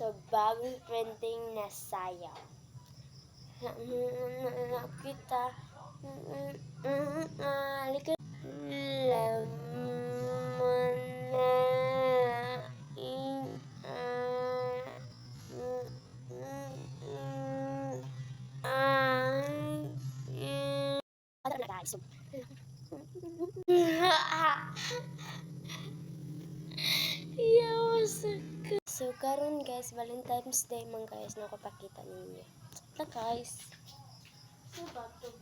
So, bagong trending na sayaw. Kita. Halika. Lamon na. Guys. So karon guys, Valentine's Day man guys, nakapakita ninyo. Ito guys. So bato.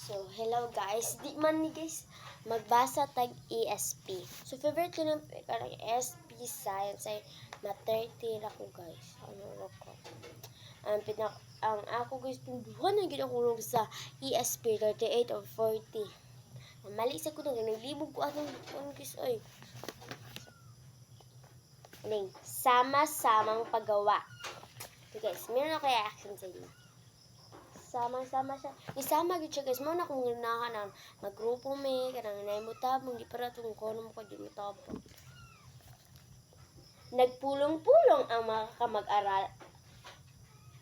So, hello guys. Di man ni guys magbasa tag ESP. So, favorite ko ng karang ESP Science ay na 30 ra ko guys. Ano ra ko? Ang ako guys, tunduhan na gid ako sa ESP 38 or 40. Mali sa ko nang naglibog ko atong guys oy. Ning sama-samang paggawa. So guys, meron ako kaya action sa inyo. Sama-sama siya. Isama gid siya guys. Mo na kung ganahan ang magrupo me kanang naimutab mong di para tong kono mo ko di mutabang. Nagpulong-pulong ang mga kamag-aral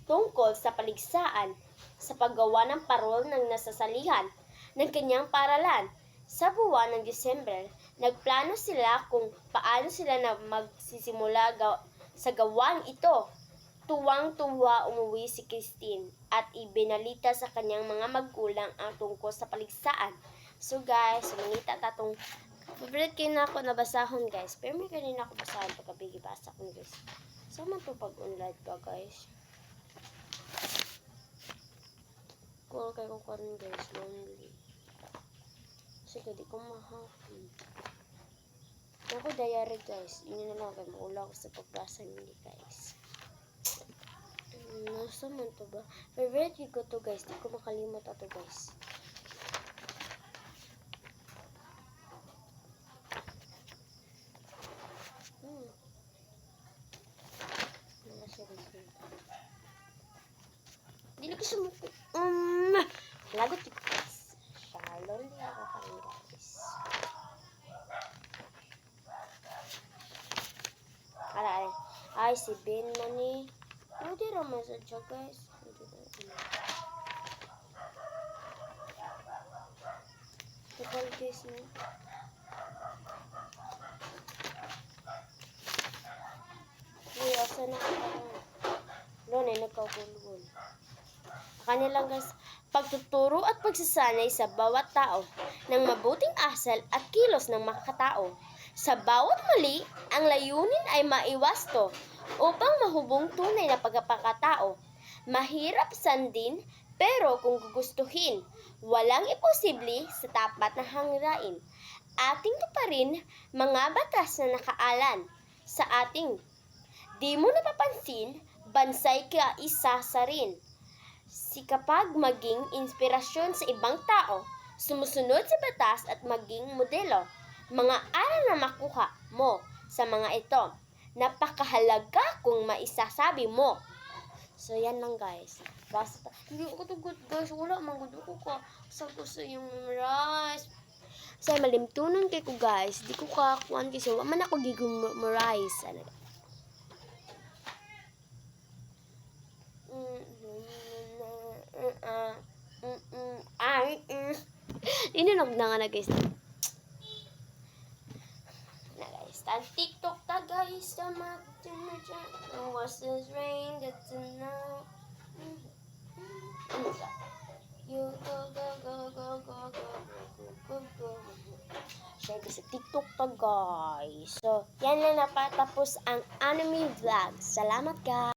tungkol sa paligsaan sa paggawa ng parol ng nasasalihan ng kanyang paralan. Sa buwan ng Disyembre, nagplano sila kung paano sila na magsisimula sa gawang ito. Tuwang-tuwa umuwi si Christine at ibinalita sa kanyang mga magulang ang tungkol sa paligsaan. So guys, mangita tatong favorite kayo na ako nabasahon guys. Pero may kanina ako basahan pagkabigi basa ko guys. Sama to pag online ka guys. Cool kayo ko karon guys, lonely. Kasi di ko mahappy. Ako diary guys, inyo na lang kayo maula ko sa pagbasa hindi guys. Nasa man to ba? Favorite ko to guys. Di ko makalimot ato guys. Dili ko sumuko. Lagot ko guys. Shalom di ako karon guys. Kala ay si Ben mani. Hindi naman sa siya guys. Kapal guys mo. Uy, asa na ka parang. Doon ay nagkagulgul. Kanilang guys, pagtuturo at pagsasanay sa bawat tao ng mabuting asal at kilos ng makakatao. Sa bawat mali, ang layunin ay maiwasto upang mahubong tunay na pagkapakatao. Mahirap sandin, pero kung gugustuhin, walang imposible sa tapat na hangarin. Ating tuparin mga batas na nakaalan sa ating. Di mo napapansin, bansay ka isa sa rin. Si kapag maging inspirasyon sa ibang tao, sumusunod sa batas at maging modelo. Mga aral na makuha mo sa mga ito, napakahalaga kung maisasabi mo. So, yan lang guys. Basta, hindi ko to good guys. Wala, manggudo ko ka. Saan ko sa yung memorize. So, malimtunan kay ko guys. Di ko kakuan kasi wala man ako gig-memorize. Ano? Inunog na nga na guys. Tan TikTok ta guys. Sama what's this rain that's now. You go go go go go go go go. Share ko sa TikTok ta guys. So, yan lang napatapos ang anime vlog. Salamat guys.